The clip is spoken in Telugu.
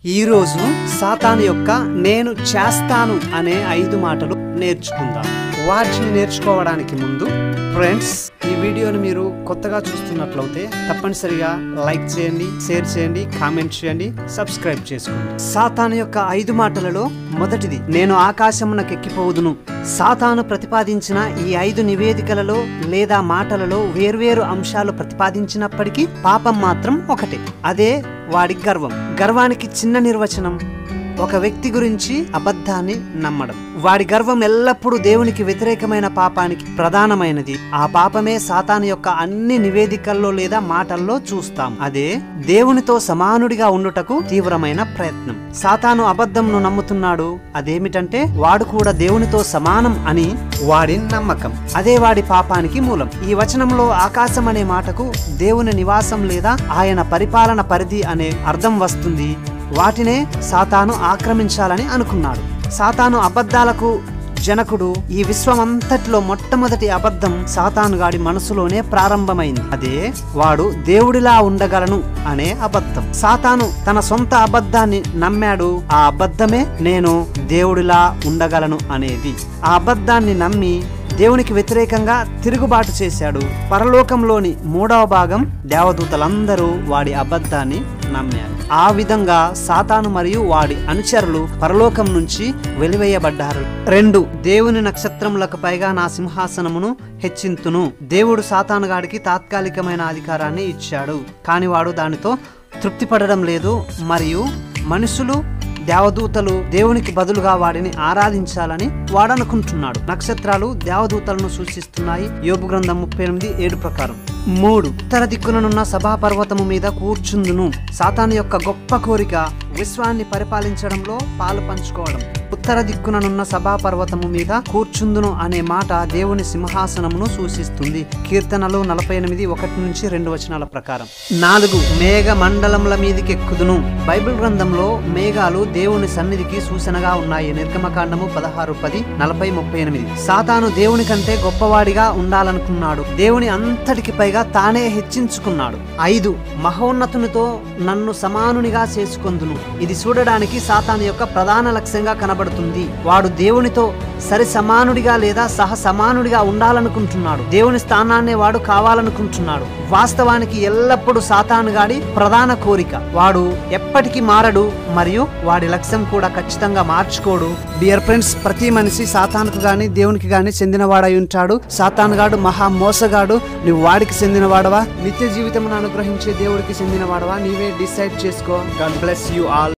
ఈ రోజు సాతాను యొక్క నేను చేస్తాను అనే 5 మాటలు నేర్చుకుందాం. వాటిని నేర్చుకోవడానికి ముందు ఫ్రెండ్స్, ఈ వీడియోని మీరు కొత్తగా చూస్తున్నట్లయితే తప్పనిసరిగా లైక్ చేయండి, షేర్ చేయండి, కామెంట్ చేయండి, సబ్స్క్రైబ్ చేసుకోండి. సాతాను యొక్క 5 మాటలలో మొదటిది, నేను ఆకాశమునకు ఎక్కిపోదును. సాతాను ప్రతిపాదించిన ఈ 5 నివేదికలలో లేదా మాటలలో వేర్వేరు అంశాలు ప్రతిపాదించినప్పటికీ పాపం మాత్రం ఒకటే. అదే వాడి గర్వం. గర్వానికి చిన్న నిర్వచనం, ఒక వ్యక్తి గురించి అబద్ధాన్ని నమ్మడం. వాడి గర్వం ఎల్లప్పుడూ దేవునికి వ్యతిరేకమైన పాపానికి ప్రధానమైనది. ఆ పాపమే సాతాను యొక్క అన్ని నివేదికల్లో లేదా మాటల్లో చూస్తాం. అదే దేవునితో సమానుడిగా ఉండుటకు తీవ్రమైన ప్రయత్నం. సాతాను అబద్ధంను నమ్ముతున్నాడు. అదేమిటంటే వాడు కూడా దేవునితో సమానం అని వాడి నమ్మకం. అదే వాడి పాపానికి మూలం. ఈ వచనంలో ఆకాశం అనే మాటకు దేవుని నివాసం లేదా ఆయన పరిపాలన పరిధి అనే అర్థం వస్తుంది. వాటినే సాతాను ఆక్రమించాలని అనుకున్నాడు. సాతాను అబద్ధాలకు జనకుడు. ఈ విశ్వమంతటిలో మొట్టమొదటి అబద్ధం సాతాను గాడి మనసులోనే ప్రారంభమైంది. అదే వాడు దేవుడిలా ఉండగలను అనే అబద్ధం. సాతాను తన సొంత అబద్ధాన్ని నమ్మాడు. ఆ అబద్ధమే నేను దేవుడిలా ఉండగలను అనేది. ఆ అబద్ధాన్ని నమ్మి దేవునికి వ్యతిరేకంగా తిరుగుబాటు చేశాడు. పరలోకంలోని 3వ భాగం దేవదూతలందరూ వాడి అబద్ధాన్ని నమ్మారు. ఆ విధంగా సాతాను మరియు వాడి అనుచరులు పరలోకం నుంచి వెలివేయబడ్డారు. 2, దేవుని నక్షత్రములకు పైగా నా సింహాసనమును హెచ్చింతును. దేవుడు సాతాను గాడికి తాత్కాలికమైన అధికారాన్ని ఇచ్చాడు, కానీ వాడు దానితో తృప్తి పడడం లేదు. మరియు మనుషులు దేవదూతలు దేవునికి బదులుగా వాడిని ఆరాధించాలని వాడనుకుంటున్నాడు. నక్షత్రాలు దేవదూతలను సూచిస్తున్నాయి. యోబు గ్రంథం 38:7 ప్రకారం. 3, ఉత్తర దిక్కుననున్న సభాపర్వతము మీద కూర్చుందును. సాతాను యొక్క గొప్ప కోరిక విశ్వాన్ని పరిపాలించడంలో పాలు పంచుకోవడం. ఉత్తర దిక్కుననున్న సభాపర్వతము మీద కూర్చుందును అనే మాట దేవుని సింహాసనమును సూచిస్తుంది. కీర్తనలు 48:1-2 వచనాల ప్రకారం. 4, మేఘ మండలముల మీదికి ఎక్కుదును. బైబిల్ గ్రంథంలో మేఘాలు దేవుని సన్నిధికి సూచనగా ఉన్నాయి. నిర్గమకాండము 16:10, 40:38. సాతాను దేవుని కంటే గొప్పవాడిగా ఉండాలనుకున్నాడు. దేవుని అంతటికి పైగా తానే హెచ్చించుకున్నాడు. 5, మహోన్నతునితో నన్ను సమానునిగా చేసుకొందును. ఇది చూడడానికి సాతాను యొక్క ప్రధాన లక్ష్యంగా కనబడుతుంది. వాడు దేవునితో సరి సమానుడిగా లేదా సహ సమానుడిగా ఉండాలనుకుంటున్నాడు. దేవుని స్థానాన్ని వాడు కావాలనుకుంటున్నాడు. వాస్తవానికి ఎల్లప్పుడూ సాతాను గాడి ప్రధాన కోరిక. వాడు ఎప్పటికీ మారడు మరియు వాడి లక్ష్యం కూడా ఖచ్చితంగా మార్చుకోడు. డియర్ ఫ్రెండ్స్, ప్రతి మనిషి సాతానుకు గాని దేవునికి గాని చెందినవాడై ఉంటాడు. సాతాను గాడు మహా మోసగాడు. నువ్వు వాడికి చెందినవాడవా, నిత్య జీవితమును అనుగ్రహించే దేవుడికి చెందినవాడవా, నీవే డిసైడ్ చేసుకో. God bless you all.